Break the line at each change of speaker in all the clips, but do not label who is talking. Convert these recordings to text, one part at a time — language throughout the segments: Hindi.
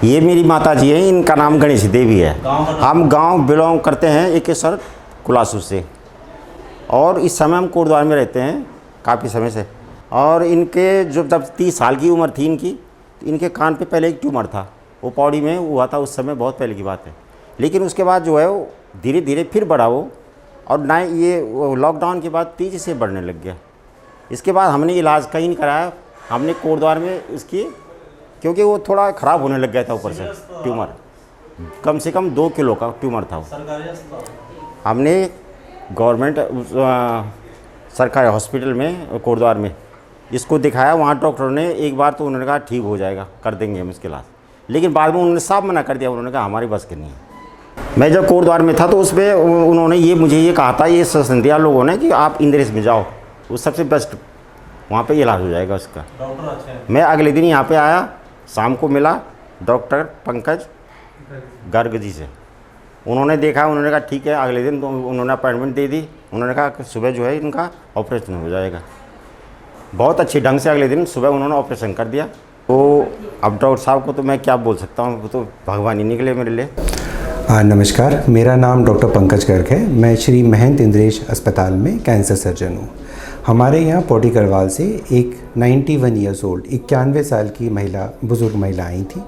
ये मेरी माता जी हैं, इनका नाम गणेश देवी है। हम गांव बिलोंग करते हैं एकेश्वर कुलासू से, और इस समय हम कोटद्वार में रहते हैं काफ़ी समय से। और इनके जब 30 साल की उम्र थी इनकी, तो इनके कान पे पहले एक ट्यूमर था, वो पौड़ी में हुआ था, उस समय बहुत पहले की बात है। लेकिन उसके बाद जो है वो धीरे धीरे फिर बढ़ा वो, और ना ये लॉकडाउन के बाद तेज़ी से बढ़ने लग गया। इसके बाद हमने इलाज कहीं नहीं कराया, हमने कोटद्वार में इसकी, क्योंकि वो थोड़ा ख़राब होने लग गया था ऊपर से ट्यूमर, कम से कम 2 किलो का ट्यूमर था वो। हमने गवर्नमेंट सरकारी हॉस्पिटल में कोटद्वार में इसको दिखाया, वहाँ डॉक्टर ने एक बार तो उन्होंने कहा ठीक हो जाएगा, कर देंगे हम इसके इलाज, लेकिन बाद में उन्होंने साफ मना कर दिया, उन्होंने कहा हमारी बस की नहीं है। मैं जब कोटद्वार में था तो उसमें उन्होंने मुझे ये कहा था, ये सजेशन दिया लोगों ने कि आप इंद्रेश में जाओ, वो सबसे बेस्ट, वहाँ पे इलाज हो जाएगा उसका।
डॉक्टर अच्छे हैं।
मैं अगले दिन यहाँ पे आया, शाम को मिला डॉक्टर पंकज गर्ग जी से, उन्होंने देखा, उन्होंने कहा ठीक है। अगले दिन तो उन्होंने अपॉइंटमेंट दे दी, उन्होंने कहा कि सुबह जो है इनका ऑपरेशन हो जाएगा। बहुत अच्छे ढंग से अगले दिन सुबह उन्होंने ऑपरेशन कर दिया। तो अब डॉक्टर साहब को तो मैं क्या बोल सकता हूँ, वो तो भगवान ही निकले मेरे लिए।
नमस्कार, मेरा नाम डॉक्टर पंकज गर्ग है। मैं श्री महंत इंद्रेश अस्पताल में कैंसर सर्जन हूँ। हमारे यहाँ पौड़ी गढ़वाल से एक 91 ईयर्स ओल्ड 91 साल की महिला, बुज़ुर्ग महिला आई थी।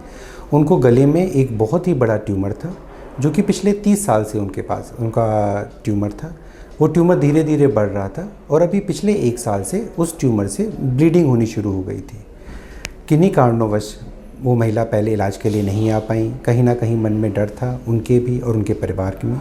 उनको गले में एक बहुत ही बड़ा ट्यूमर था, जो कि पिछले 30 साल से उनके पास उनका ट्यूमर था। वो ट्यूमर धीरे धीरे बढ़ रहा था, और अभी पिछले 1 साल से उस ट्यूमर से ब्लीडिंग होनी शुरू हो गई थी। किन्हीं कारणोंवश वो महिला पहले इलाज के लिए नहीं आ पाई। कहीं ना कहीं मन में डर था उनके भी और उनके परिवार के में।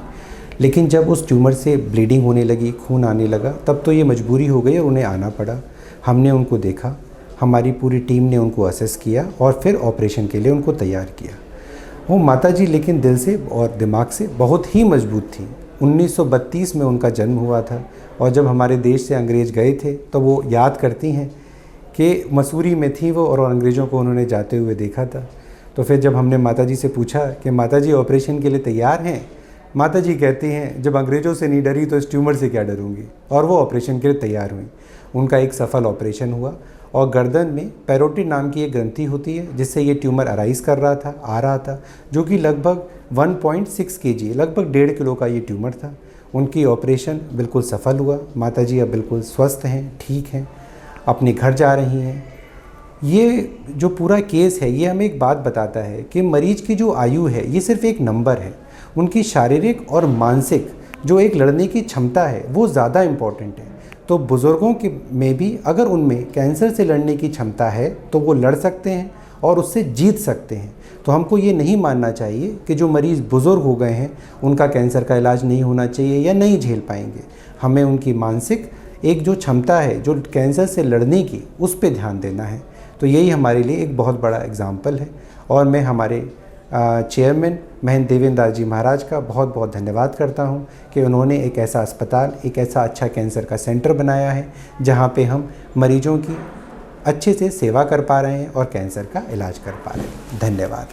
लेकिन जब उस ट्यूमर से ब्लीडिंग होने लगी, खून आने लगा, तब तो ये मजबूरी हो गई और उन्हें आना पड़ा। हमने उनको देखा, हमारी पूरी टीम ने उनको असेस किया और फिर ऑपरेशन के लिए उनको तैयार किया। वो माताजी लेकिन दिल से और दिमाग से बहुत ही मजबूत थी। 1932 में उनका जन्म हुआ था, और जब हमारे देश से अंग्रेज़ गए थे तो वो याद करती हैं कि मसूरी में थी वो, और अंग्रेज़ों को उन्होंने जाते हुए देखा था। तो फिर जब हमने माताजी से पूछा कि माताजी ऑपरेशन के लिए तैयार हैं, माताजी कहती हैं जब अंग्रेज़ों से नहीं डरी तो इस ट्यूमर से क्या डरूंगी, और वो ऑपरेशन के लिए तैयार हुई। उनका एक सफल ऑपरेशन हुआ, और गर्दन में पैरोटिड नाम की एक ग्रंथि होती है, जिससे ये ट्यूमर अराइज कर रहा था, आ रहा था, जो कि लगभग 1.6 kg, लगभग 1.5 किलो का ये ट्यूमर था। उनकी ऑपरेशन बिल्कुल सफल हुआ। माताजी अब बिल्कुल स्वस्थ हैं, ठीक हैं, अपने घर जा रही हैं। ये जो पूरा केस है, ये हमें एक बात बताता है कि मरीज की जो आयु है ये सिर्फ एक नंबर है। उनकी शारीरिक और मानसिक जो एक लड़ने की क्षमता है वो ज़्यादा इम्पॉर्टेंट है। तो बुज़ुर्गों के में भी अगर उनमें कैंसर से लड़ने की क्षमता है तो वो लड़ सकते हैं और उससे जीत सकते हैं। तो हमको ये नहीं मानना चाहिए कि जो मरीज़ बुज़ुर्ग हो गए हैं उनका कैंसर का इलाज नहीं होना चाहिए या नहीं झेल पाएंगे। हमें उनकी मानसिक एक जो क्षमता है जो कैंसर से लड़ने की, उस पे ध्यान देना है। तो यही हमारे लिए एक बहुत बड़ा एग्जाम्पल है, और मैं हमारे चेयरमैन महंत देवेंद्र दास जी महाराज का बहुत बहुत धन्यवाद करता हूं कि उन्होंने एक ऐसा अस्पताल, एक ऐसा अच्छा कैंसर का सेंटर बनाया है जहां पे हम मरीजों की अच्छे से सेवा कर पा रहे हैं और कैंसर का इलाज कर पा रहे हैं। धन्यवाद।